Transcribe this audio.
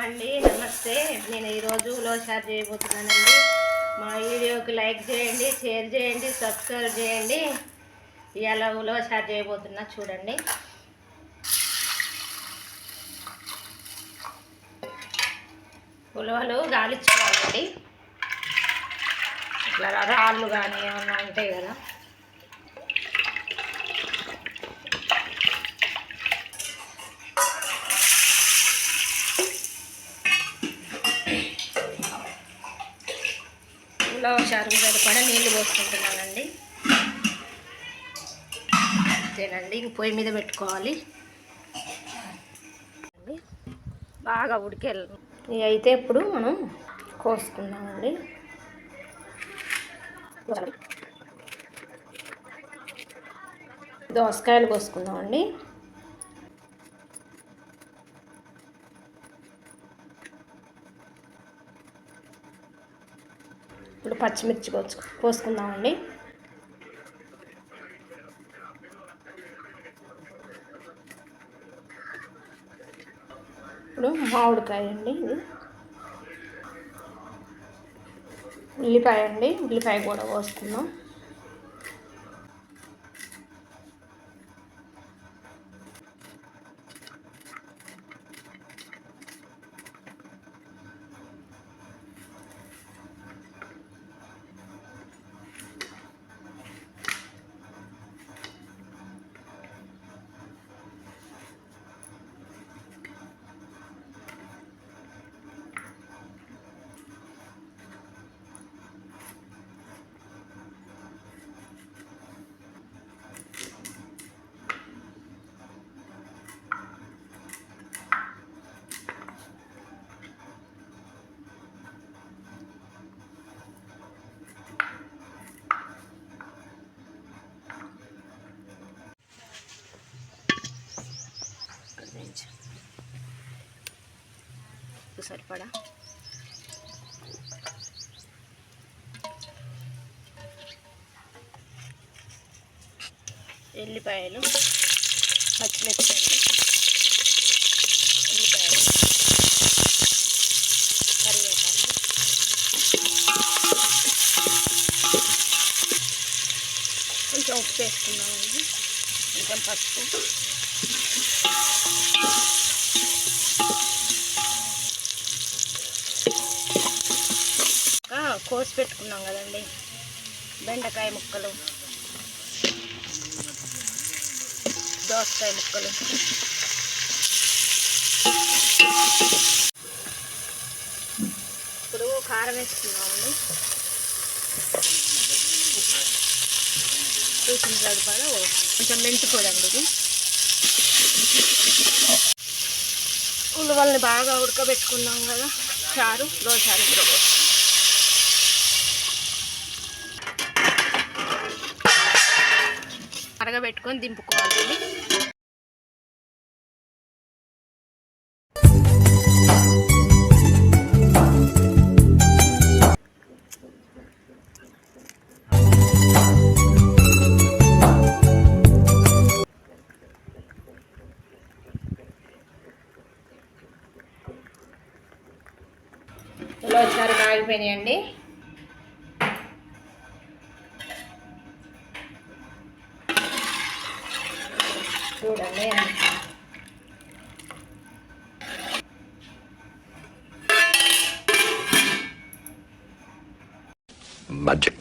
అండి, నమస్తే. నేను ఈరోజు ఉలవచారు చేయబోతున్నానండి. మా వీడియోకి లైక్ చేయండి, షేర్ చేయండి, సబ్స్క్రైబ్ చేయండి. ఇవాళ ఉలవచారు చేయబోతున్నా, చూడండి. ఉలవలు గాలించుకోవాలండి. ఇట్లా రాళ్ళు కానీ ఏమన్నా ఉంటాయి కదా, ఉలవచారుకు సరిపడా నీళ్ళు పోసుకుంటున్నానండి. అంతేనండి. ఇంక పొయ్యి మీద పెట్టుకోవాలి. బాగా ఉడికేయాలి. ఇవి అయితే ఇప్పుడు మనం కోసుకుందామండి. దోసకాయలు కోసుకుందామండి. ఇప్పుడు పచ్చిమిర్చి కోసుకుందామండి. ఇప్పుడు మామిడికాయ అండి, ఇది ఉల్లిపాయ అండి, ఉల్లిపాయ కూడా కోసుకుందాం. సరిపడా ఎల్లిపాయలు, పచ్చిమిరపకాయలు, ఉల్లిపాయలు, కరివేపాకు, కొంచెం ఉప్పు వేసుకున్నామండి, కొంచెం పసుపు, కోసి పెట్టుకున్నాం కదండి బెండకాయ ముక్కలు, దోసకాయ ముక్కలు, ఇప్పుడు కారం వేసుకున్నామండి. చూసిన సరిపడా కొంచెం మెంతి పొడండి. ఇది ఉల్లిపాయల్ని బాగా ఉడకబెట్టుకున్నాం కదా, చారు ఉలవచారు కూడా అరగబెట్టుకొని దింపుకోవాలండి. ఉలవచారు కాగిపోయినాయండి. చూడండి, magic.